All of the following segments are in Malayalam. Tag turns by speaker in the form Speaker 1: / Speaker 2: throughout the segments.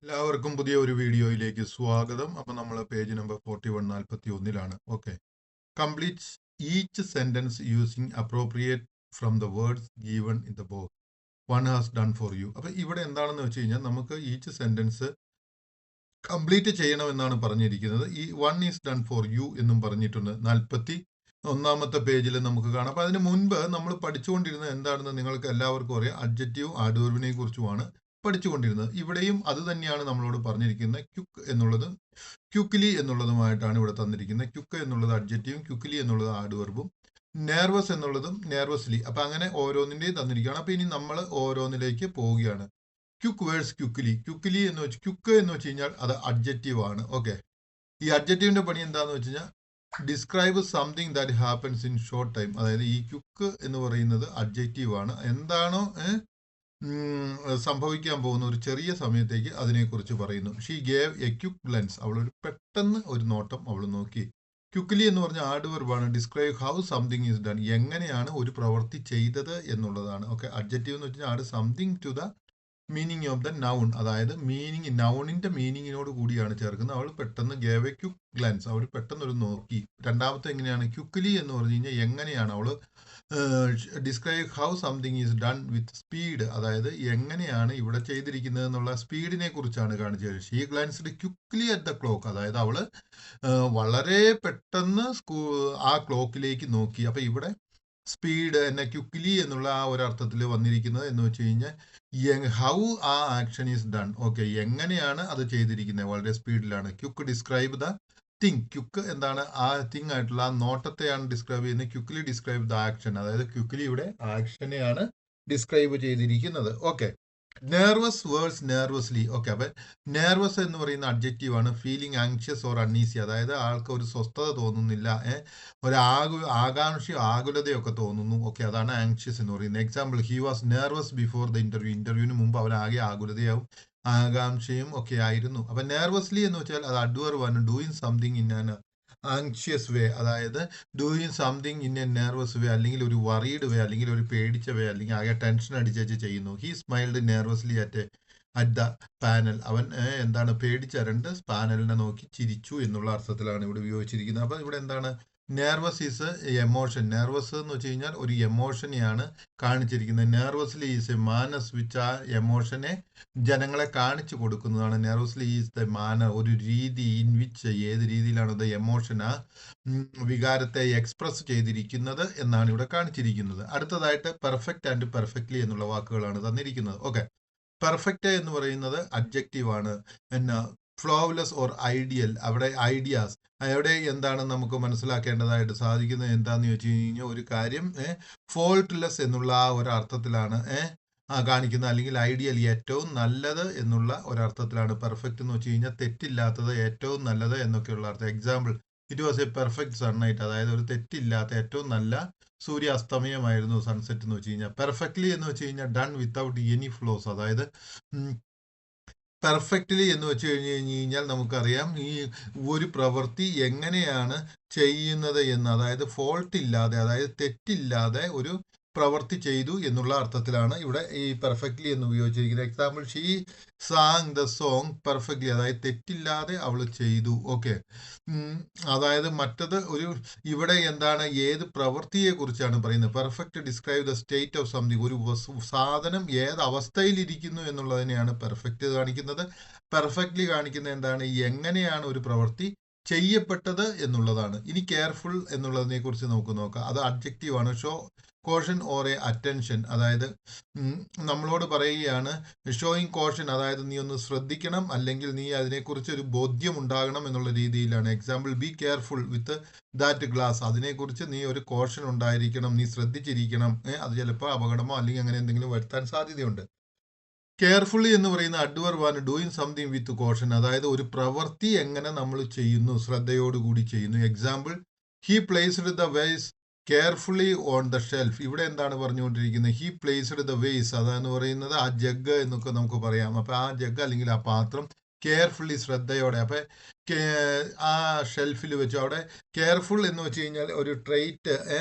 Speaker 1: എല്ലാവർക്കും പുതിയ ഒരു വീഡിയോയിലേക്ക് സ്വാഗതം. അപ്പോൾ നമ്മൾ page number 4141 okay. Complete each sentence using appropriate from the words given in the box one has done for U. അപ്പോൾ ഇവിടെ എന്താണെന്ന് വെച്ച് കഴിഞ്ഞാൽ നമുക്ക് ഈച്ച് സെന്റൻസ് കംപ്ലീറ്റ് ചെയ്യണമെന്നാണ് പറഞ്ഞിരിക്കുന്നത്. ഈ one is done for U എന്നും പറഞ്ഞിട്ടുണ്ട് 41ാമത്തെ പേജിൽ നമുക്ക് കാണാം. അപ്പോൾ അതിന് മുൻപ് നമ്മൾ പഠിച്ചുകൊണ്ടിരുന്നത് എന്താണെന്ന് നിങ്ങൾക്ക് എല്ലാവർക്കും അറിയാം. അഡ്ജക്റ്റീവ് ആഡ്വർബിനെ കുറിച്ചുമാണ് പഠിച്ചുകൊണ്ടിരുന്നത്. ഇവിടെയും അത് തന്നെയാണ് നമ്മളോട് പറഞ്ഞിരിക്കുന്നത്. ക്യുക്ക് എന്നുള്ളതും ക്യുക്ലി എന്നുള്ളതുമായിട്ടാണ് ഇവിടെ തന്നിരിക്കുന്നത്. ക്യുക്ക് എന്നുള്ളത് അഡ്ജക്റ്റീവും ക്യുക്ലി എന്നുള്ളത് ആഡ്വർബും, നെർവസ് എന്നുള്ളതും നെർവസ്ലി. അപ്പൊ അങ്ങനെ ഓരോന്നിന്റെയും തന്നിരിക്കുകയാണ്. അപ്പൊ ഇനി നമ്മൾ ഓരോന്നിലേക്ക് പോവുകയാണ്. Quick verse quickly. ക്യുക്ലി എന്ന് വെച്ച് ക്യുക്ക് എന്ന് വെച്ച് കഴിഞ്ഞാൽ അത് അഡ്ജക്റ്റീവ് ആണ്. ഓക്കെ. ഈ അഡ്ജക്റ്റീവിന്റെ പണി എന്താന്ന് വെച്ച് കഴിഞ്ഞാൽ describe something that happens in short time. അതായത് ഈ ക്യുക്ക് എന്ന് പറയുന്നത് അഡ്ജക്റ്റീവ് ആണ്. എന്താണോ സംഭവിക്കാൻ പോകുന്ന ഒരു ചെറിയ സമയത്തേക്ക് അതിനെക്കുറിച്ച് പറയുന്നു. She gave a quick glance. അവൾ പെട്ടെന്ന് ഒരു നോട്ടം അവൾ നോക്കി. ക്യുക്ലി എന്ന് പറഞ്ഞ ആഡ്വർബാണ്. Describe how something is done. എങ്ങനെയാണ് ഒരു പ്രവൃത്തി ചെയ്തത് എന്നുള്ളതാണ്. ഓക്കെ. അഡ്ജക്റ്റീവ് എന്ന് വെച്ചാൽ add something to the meaning of the noun. അതായത് മീനിങ് നൗണിന്റെ മീനിങ്ങിനോട് കൂടിയാണ് ചേർക്കുന്നത്. അവൾ പെട്ടെന്ന് ഗേവ് എ ക്യുക്ക് ഗ്ലൻസ്. അവൾ പെട്ടെന്ന് ഒരു നോക്കി. രണ്ടാമത്തെ എങ്ങനെയാണ് ക്യുക്ലി എന്ന് പറഞ്ഞു കഴിഞ്ഞാൽ എങ്ങനെയാണ് അവൾ describe how something is done with speed. അതായത് എങ്ങനെയാണ് ഇവിടെ ചെയ്തിരിക്കുന്നത് എന്നുള്ള സ്പീഡിനെ കുറിച്ചാണ് കാണിച്ചത്. She glanced quickly at the clock. അതായത് അവള് വളരെ പെട്ടെന്ന് ആ ക്ലോക്കിലേക്ക് നോക്കി. അപ്പൊ ഇവിടെ സ്പീഡ് എന്നെ ക്വിക്ലി എന്നുള്ള ആ ഒരു അർത്ഥത്തിൽ വന്നിരിക്കുന്നത് എന്ന് വെച്ച് കഴിഞ്ഞാൽ ഹൗ ആ ആക്ഷൻ ഈസ് ഡൺ. ഓക്കെ. എങ്ങനെയാണ് അത് ചെയ്തിരിക്കുന്നത് വളരെ സ്പീഡിലാണ്. Quick describe the thing. Quick എന്താണ് ആ തിങ് ആയിട്ടുള്ള ആ നോട്ടത്തെയാണ് ഡിസ്ക്രൈബ് ചെയ്യുന്നത്. Quickly describe the action. അതായത് ക്യുക്ലി ഇവിടെ ആക്ഷനെയാണ് ഡിസ്ക്രൈബ് ചെയ്തിരിക്കുന്നത്. Okay. Nervous versus nervously. Okay. അപ്പൊ നെർവസ് എന്ന് പറയുന്ന അഡ്ജക്റ്റീവ് ആണ്. Feeling anxious or uneasy. അതായത് ആൾക്ക് ഒരു സ്വസ്ഥത തോന്നുന്നില്ല, ഒരു ആകാംക്ഷയോ ആകുലതയൊക്കെ തോന്നുന്നു. ഓക്കെ. അതാണ് ആങ്ഷ്യസ് എന്ന് പറയുന്നത്. Example, he was nervous before the interview. ഇന്റർവ്യൂവിന് മുമ്പ് അവൻ ആകെ ആകുലതയാവും ആകാംക്ഷയും ഒക്കെ ആയിരുന്നു. അപ്പൊ നെർവസ്ലി എന്ന് വെച്ചാൽ അത് അഡ്വർബാണ്. Doing something in an anxious way. അതായത് doing something in a nervous way, അല്ലെങ്കിൽ ഒരു വറീഡ് വേ, അല്ലെങ്കിൽ ഒരു പേടിച്ച വേ, അല്ലെങ്കിൽ ആകെ ടെൻഷൻ അടിച്ചു ചെയ്യുന്നു. He smiled nervously at the panel. അവൻ എന്താണ് പേടിച്ചരണ്ട് പാനലിനെ നോക്കി ചിരിച്ചു എന്നുള്ള അർത്ഥത്തിലാണ് ഇവിടെ ഉപയോഗിച്ചിരിക്കുന്നത്. അപ്പൊ ഇവിടെ എന്താണ് നെർവസ് ഈസ് എമോഷൻ. നെർവസ് എന്ന് വെച്ച് കഴിഞ്ഞാൽ ഒരു എമോഷനെയാണ് കാണിച്ചിരിക്കുന്നത്. Nervously is A Manas which ആ എമോഷനെ ജനങ്ങളെ കാണിച്ചു കൊടുക്കുന്നതാണ്. നെർവസ്ലി ഈസ് ദ മാനർ, ഒരു രീതി ഇൻ വിച്ച് ഏത് രീതിയിലാണ് ദ എമോഷൻ ആ വികാരത്തെ എക്സ്പ്രസ് ചെയ്തിരിക്കുന്നത് എന്നാണ് ഇവിടെ കാണിച്ചിരിക്കുന്നത്. അടുത്തതായിട്ട് പെർഫെക്റ്റ് ആൻഡ് പെർഫെക്റ്റ്ലി എന്നുള്ള വാക്കുകളാണ് തന്നിരിക്കുന്നത്. ഓക്കെ. പെർഫെക്റ്റ് എന്ന് പറയുന്നത് അഡ്ജക്റ്റീവ് ആണ്. പിന്നെ ഫ്ലോവ്ലെസ് ഓർ ഐഡിയൽ, അവിടെ ഐഡിയാസ്, അവിടെ എന്താണ് നമുക്ക് മനസ്സിലാക്കേണ്ടതായിട്ട് സാധിക്കുന്നത് എന്താന്ന് ചോദിച്ചു കഴിഞ്ഞാൽ ഒരു കാര്യം ഫോൾട്ട്ലെസ് എന്നുള്ള ആ ഒരു അർത്ഥത്തിലാണ് കാണിക്കുന്നത്. അല്ലെങ്കിൽ ഐഡിയൽ ഏറ്റവും നല്ലത് എന്നുള്ള ഒരർത്ഥത്തിലാണ്. പെർഫെക്റ്റ് എന്ന് വെച്ച് കഴിഞ്ഞാൽ തെറ്റില്ലാത്തത്, ഏറ്റവും നല്ലത് എന്നൊക്കെയുള്ള അർത്ഥം. Example, it was A perfect sunlight. അതായത് ഒരു തെറ്റില്ലാത്ത ഏറ്റവും നല്ല സൂര്യാസ്തമയമായിരുന്നു സൺസെറ്റ് എന്ന് വെച്ച് കഴിഞ്ഞാൽ. പെർഫെക്റ്റ്ലി എന്ന് വെച്ച് കഴിഞ്ഞാൽ ഡൺ വിത്തൗട്ട് എനി ഫ്ലോസ്. അതായത് പെർഫെക്റ്റ്ലി എന്ന് വെച്ച് കഴിഞ്ഞാൽ നമുക്കറിയാം ഈ ഒരു പ്രവൃത്തി എങ്ങനെയാണ് ചെയ്യുന്നത് എന്ന്. അതായത് ഫോൾട്ട് ഇല്ലാതെ, അതായത് തെറ്റില്ലാതെ ഒരു പ്രവൃത്തി ചെയ്തു എന്നുള്ള അർത്ഥത്തിലാണ് ഇവിടെ ഈ പെർഫെക്റ്റ്ലി എന്ന് ഉപയോഗിച്ചിരിക്കുന്നത്. Example, she San the song perfectly. അതായത് തെറ്റില്ലാതെ അവൾ ചെയ്തു. ഓക്കെ. അതായത് മറ്റത് ഒരു ഇവിടെ എന്താണ് ഏത് പ്രവൃത്തിയെ കുറിച്ചാണ് പറയുന്നത്. Perfect describe the state of something. ഒരു സാധനം ഏത് അവസ്ഥയിൽ ഇരിക്കുന്നു എന്നുള്ളതിനെയാണ് പെർഫെക്റ്റ് കാണിക്കുന്നത്. പെർഫെക്റ്റ്ലി കാണിക്കുന്നത് എന്താണ്, എങ്ങനെയാണ് ഒരു പ്രവൃത്തി ചെയ്യപ്പെട്ടത് എന്നുള്ളതാണ്. ഇനി കെയർഫുൾ എന്നുള്ളതിനെ കുറിച്ച് നമുക്ക് നോക്കാം. അത് അഡ്ജക്റ്റീവ് ആണ്. Show caution or A attention. അതായത് നമ്മളോട് പറയുകയാണ് ഷോയിങ് കോഷൻ, അതായത് നീ ഒന്ന് ശ്രദ്ധിക്കണം, അല്ലെങ്കിൽ നീ അതിനെക്കുറിച്ച് ഒരു ബോധ്യം ഉണ്ടാകണം എന്നുള്ള രീതിയിലാണ്. Example, be careful with that glass. അതിനെക്കുറിച്ച് നീ ഒരു കോഷൻ ഉണ്ടായിരിക്കണം, നീ ശ്രദ്ധിച്ചിരിക്കണം. അത് ചിലപ്പോൾ അപകടമോ അല്ലെങ്കിൽ അങ്ങനെ എന്തെങ്കിലും വരുത്താൻ സാധ്യതയുണ്ട്. കെയർഫുള്ളി എന്ന് പറയുന്ന അഡ്വർബാണ്. Doing something with caution. അതായത് ഒരു പ്രവൃത്തി എങ്ങനെ നമ്മൾ ചെയ്യുന്നു, ശ്രദ്ധയോടുകൂടി ചെയ്യുന്നു. Example, he placed the vase carefully on the shelf. ഇവിടെ എന്താണ് പറഞ്ഞുകൊണ്ടിരിക്കുന്നത്, ഹി പ്ലേസ്ഡ് ദ വേസ്, അതെന്ന് പറയുന്നത് ആ ജഗ് എന്നൊക്കെ നമുക്ക് പറയാം. അപ്പൊ ആ ജഗ് അല്ലെങ്കിൽ ആ പാത്രം കെയർഫുള്ളി ശ്രദ്ധയോടെ. അപ്പം ആ ഷെൽഫിൽ വെച്ചു. അവിടെ കെയർഫുൾ എന്ന് വെച്ച് കഴിഞ്ഞാൽ ഒരു ട്രെയ്റ്റ്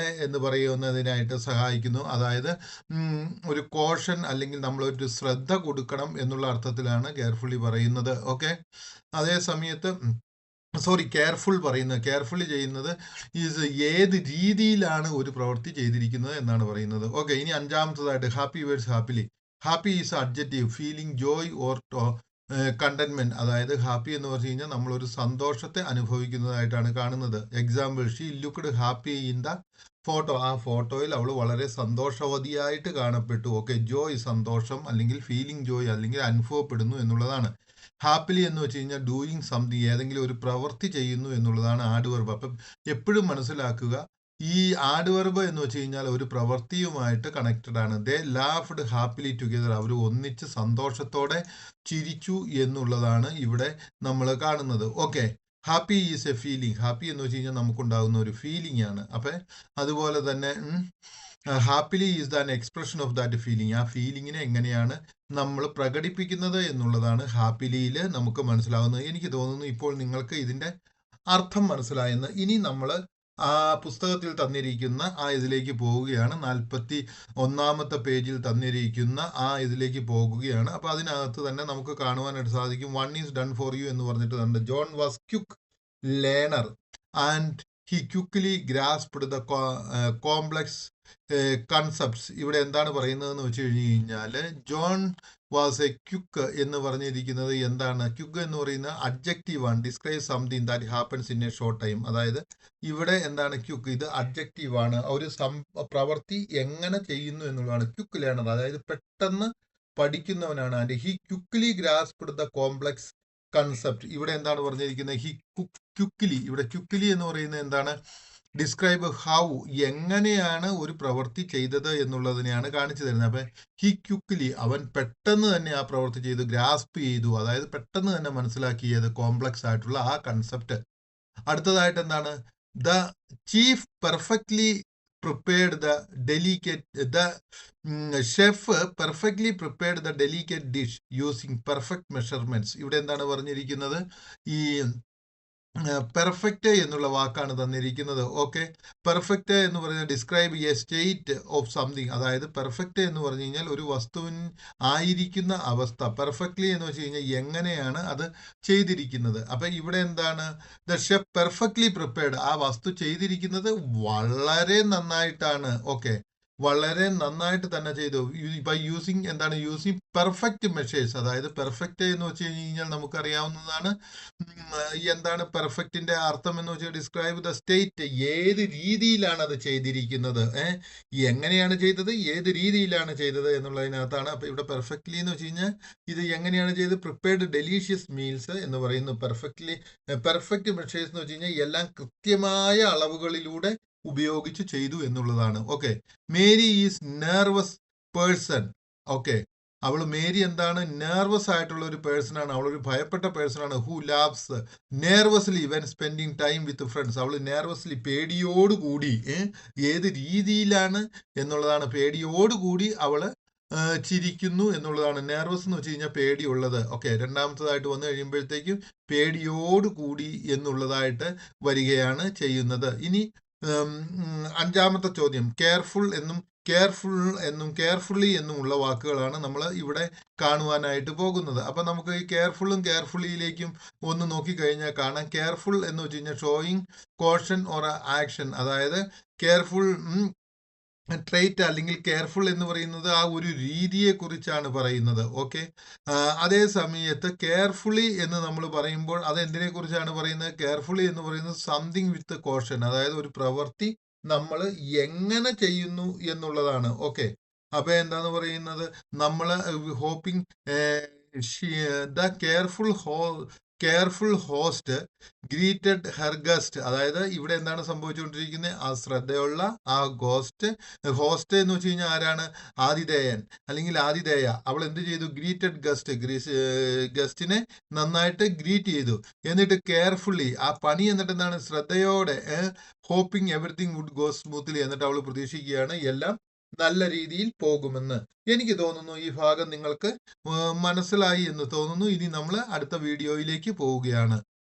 Speaker 1: എന്ന് പറയുന്നതിനായിട്ട് സഹായിക്കുന്നു. അതായത് ഒരു കോഷൻ അല്ലെങ്കിൽ നമ്മളൊരു ശ്രദ്ധ കൊടുക്കണം എന്നുള്ള അർത്ഥത്തിലാണ് കെയർഫുള്ളി പറയുന്നത്. ഓക്കെ, അതേ സമയത്ത് കെയർഫുൾ പറയുന്നത്, കെയർഫുള്ളി ചെയ്യുന്നത് ഈസ് ഏത് രീതിയിലാണ് ഒരു പ്രവൃത്തി ചെയ്തിരിക്കുന്നത് എന്നാണ് പറയുന്നത്. ഓക്കെ, ഇനി അഞ്ചാമത്തതായിട്ട് happy words happily. Happy is adjective, feeling joy or contentment. അതായത് ഹാപ്പി എന്ന് പറഞ്ഞു കഴിഞ്ഞാൽ നമ്മളൊരു സന്തോഷത്തെ അനുഭവിക്കുന്നതായിട്ടാണ് കാണുന്നത്. Example, she looked happy in the photo. ആ ഫോട്ടോയിൽ അവൾ വളരെ സന്തോഷവതിയായിട്ട് കാണപ്പെട്ടു. ഓക്കെ, ജോയ് സന്തോഷം അല്ലെങ്കിൽ ഫീലിംഗ് ജോയ് അല്ലെങ്കിൽ അനുഭവപ്പെടുന്നു എന്നുള്ളതാണ്. ഹാപ്പിലി എന്ന് വെച്ച് കഴിഞ്ഞാൽ ഡൂയിങ് സംതിങ്, ഏതെങ്കിലും ഒരു പ്രവൃത്തി ചെയ്യുന്നു എന്നുള്ളതാണ് ആഡ്വർബ്. അപ്പം എപ്പോഴും മനസ്സിലാക്കുക, ഈ ആഡ്വർബ് എന്ന് വെച്ച് കഴിഞ്ഞാൽ ഒരു പ്രവൃത്തിയുമായിട്ട് കണക്റ്റഡ് ആണ്. ദേ ലാഫ്ഡ് ഹാപ്പിലി ടുഗെദർ, അവർ ഒന്നിച്ച് സന്തോഷത്തോടെ ചിരിച്ചു എന്നുള്ളതാണ് ഇവിടെ നമ്മൾ കാണുന്നത്. Okay, happy is A feeling. Happy എന്ന് വെച്ച് കഴിഞ്ഞാൽ നമുക്കുണ്ടാകുന്ന ഒരു ഫീലിംഗ് ആണ്. അപ്പം അതുപോലെ തന്നെ happily is than expression of that feeling. ആ ഫീലിങ്ങിനെ എങ്ങനെയാണ് നമ്മൾ പ്രകടിപ്പിക്കുന്നത് എന്നുള്ളതാണ് ഹാപ്പിലിയിൽ നമുക്ക് മനസ്സിലാവുന്നത്. എനിക്ക് തോന്നുന്നു ഇപ്പോൾ നിങ്ങൾക്ക് ഇതിൻ്റെ അർത്ഥം മനസ്സിലായെന്ന്. ഇനി നമ്മൾ ആ പുസ്തകത്തിൽ തന്നിരിക്കുന്ന ആ ഇതിലേക്ക് പോവുകയാണ്. 41 പേജിൽ തന്നിരിക്കുന്ന ആ ഇതിലേക്ക് പോകുകയാണ്. അപ്പോൾ അതിനകത്ത് തന്നെ നമുക്ക് കാണുവാനായിട്ട് സാധിക്കും, one is done for you എന്ന് പറഞ്ഞിട്ട് തന്നെ. John was quick learner and he quickly grasped the complex concepts. ഇവിടെ എന്താണ് പറയുന്നതെന്ന് വെച്ച് കഴിഞ്ഞ് കഴിഞ്ഞാൽ, ജോൺ വാസ് എ ക്യുക്ക് എന്ന് പറഞ്ഞിരിക്കുന്നത് എന്താണ്? ക്യുക്ക് എന്ന് പറയുന്ന അഡ്ജക്റ്റീവ് ആണ്. Describe something that happens in A short time. അതായത് ഇവിടെ എന്താണ് ക്യുക്ക്? ഇത് അഡ്ജക്റ്റീവ് ആണ്. ഒരു പ്രവൃത്തി എങ്ങനെ ചെയ്യുന്നു എന്നുള്ളതാണ് ക്യുക്ക് ലേണർ. അതായത് പെട്ടെന്ന് പഠിക്കുന്നവനാണ്. And he quickly grasped the complex concept. ഇവിടെ എന്താണ് പറഞ്ഞിരിക്കുന്നത്? He quickly. ഇവിടെ ക്യുക്ക്ലി എന്ന് പറയുന്നത് എന്താണ്? ഡിസ്ക്രൈബ് ഹൗ, എങ്ങനെയാണ് ഒരു പ്രവൃത്തി ചെയ്തത് എന്നുള്ളതിനെയാണ് കാണിച്ചു തരുന്നത്. അപ്പം ഹി ക്യുക്ക്ലി, അവൻ പെട്ടെന്ന് തന്നെ ആ പ്രവൃത്തി ചെയ്തു. ഗ്രാസ്പ് ചെയ്തു, അതായത് പെട്ടെന്ന് തന്നെ മനസ്സിലാക്കിയത് കോംപ്ലക്സ് ആയിട്ടുള്ള ആ കൺസെപ്റ്റ്. അടുത്തതായിട്ട് എന്താണ്? The chief perfectly prepared the delicate, the chef perfectly prepared the delicate dish using perfect measurements. ഇവിടെ എന്താണ് പറഞ്ഞിരിക്കുന്നത്? ഈ പെർഫെക്റ്റ് എന്നുള്ള വാക്കാണ് തന്നിരിക്കുന്നത്. ഓക്കെ, പെർഫെക്റ്റ് എന്ന് പറയുന്നത് describe A state of something. അതായത് പെർഫെക്റ്റ് എന്ന് പറഞ്ഞു കഴിഞ്ഞാൽ ഒരു വസ്തുവിൻ ആയിരിക്കുന്ന അവസ്ഥ. പെർഫെക്റ്റ്ലി എന്ന് വെച്ച് കഴിഞ്ഞാൽ എങ്ങനെയാണ് അത് ചെയ്തിരിക്കുന്നത്. അപ്പം ഇവിടെ എന്താണ്? ദ ഷെഫ് പെർഫെക്റ്റ്ലി പ്രിപ്പയർഡ്, ആ വസ്തു ചെയ്തിരിക്കുന്നത് വളരെ നന്നായിട്ടാണ്. ഓക്കെ, വളരെ നന്നായിട്ട് തന്നെ ചെയ്തു. ബൈ യൂസിങ്, എന്താണ് യൂസിങ് പെർഫെക്റ്റ് മെഷേഴ്സ്. അതായത് പെർഫെക്റ്റ് എന്ന് വെച്ച് കഴിഞ്ഞാൽ നമുക്കറിയാവുന്നതാണ്. എന്താണ് പെർഫെക്റ്റിന്റെ അർത്ഥം എന്ന് വെച്ചാൽ ഡിസ്ക്രൈബ് ദ സ്റ്റേറ്റ്, ഏത് രീതിയിലാണ് അത് ചെയ്തിരിക്കുന്നത്, എങ്ങനെയാണ് ചെയ്തത്, ഏത് രീതിയിലാണ് ചെയ്തത് എന്നുള്ളതിനകത്താണ്. അപ്പൊ ഇവിടെ പെർഫെക്റ്റ്ലി എന്ന് വെച്ച് കഴിഞ്ഞാൽ ഇത് എങ്ങനെയാണ് ചെയ്തത്? പ്രിപ്പയർഡ് ഡെലീഷ്യസ് മീൽസ് എന്ന് പറയുന്നു. പെർഫെക്റ്റ് മെഷേഴ്സ് എന്ന് വെച്ച് കഴിഞ്ഞാൽ എല്ലാം കൃത്യമായ അളവുകളിലൂടെ ഉപയോഗിച്ച് ചെയ്തു എന്നുള്ളതാണ്. Okay, Mary is nervous person. Okay, Mary എന്താണ്? നെർവസ് ആയിട്ടുള്ള ഒരു പേഴ്സൺ ആണ്. അവളൊരു ഭയപ്പെട്ട പേഴ്സൺ ആണ്. Who laughs nervously when spending time with friends. അവൾ നെർവസ്ലി, പേടിയോടുകൂടി, ഏത് രീതിയിലാണ് എന്നുള്ളതാണ്. പേടിയോടുകൂടി അവൾ ചിരിക്കുന്നു എന്നുള്ളതാണ്. നെർവസ് എന്ന് വെച്ച് കഴിഞ്ഞാൽ പേടിയുള്ളത്. ഓക്കെ, രണ്ടാമത്തതായിട്ട് വന്നു കഴിയുമ്പോഴത്തേക്കും പേടിയോടുകൂടി എന്നുള്ളതായിട്ട് വരികയാണ് ചെയ്യുന്നത്. ഇനി അഞ്ചാമത്തെ ചോദ്യം, കെയർഫുൾ എന്നും കെയർഫുള്ളി എന്നുമുള്ള വാക്കുകളാണ് നമ്മൾ ഇവിടെ കാണുവാനായിട്ട് പോകുന്നത്. അപ്പം നമുക്ക് ഈ കെയർഫുള്ളും കെയർഫുള്ളിയിലേക്കും ഒന്ന് നോക്കിക്കഴിഞ്ഞാൽ കാണാം. കെയർഫുൾ എന്ന് വെച്ച് കഴിഞ്ഞാൽ ഷോയിങ് കോഷൻ ഓർ ആക്ഷൻ. അതായത് കെയർഫുൾ ട്രേറ്റ് അല്ലെങ്കിൽ കെയർഫുൾ എന്ന് പറയുന്നത് ആ ഒരു രീതിയെ കുറിച്ചാണ് പറയുന്നത്. ഓക്കെ, അതേ സമയത്ത് കെയർഫുള്ളി എന്ന് നമ്മൾ പറയുമ്പോൾ അത് എന്തിനെ കുറിച്ചാണ് പറയുന്നത്? കെയർഫുള്ളി എന്ന് പറയുന്നത് സംതിങ് വിത്ത് കോഷൻ, അതായത് ഒരു പ്രവൃത്തി നമ്മൾ എങ്ങനെ ചെയ്യുന്നു എന്നുള്ളതാണ്. ഓക്കെ, അപ്പൊ എന്താന്ന് പറയുന്നത്? നമ്മൾ hoping the careful host greeted her guest. അതായത് ഇവിടെ എന്താണ് സംഭവിച്ചുകൊണ്ടിരിക്കുന്നത്? ആ ശ്രദ്ധയുള്ള ആ ഹോസ്റ്റ് എന്ന് വെച്ച് കഴിഞ്ഞാൽ ആരാണ്? ആതിഥേയൻ അല്ലെങ്കിൽ ആതിഥേയ. അവൾ എന്ത് ചെയ്തു? ഗ്രീറ്റഡ് ഗസ്റ്റിനെ നന്നായിട്ട് ഗ്രീറ്റ് ചെയ്തു. എന്നിട്ട് കെയർഫുള്ളി, ആ പണി എന്നിട്ട് എന്താണ്? ശ്രദ്ധയോടെ, hoping everything would go smoothly. എന്നിട്ട് അവൾ പ്രതീക്ഷിക്കുകയാണ് എല്ലാം നല്ല രീതിയിൽ പോകുമെന്ന് എനിക്ക് തോന്നുന്നു. ഈ ഭാഗം നിങ്ങൾക്ക് മനസ്സിലായി എന്ന് തോന്നുന്നു. ഇനി നമ്മൾ അടുത്ത വീഡിയോയിലേക്ക് പോവുകയാണ്.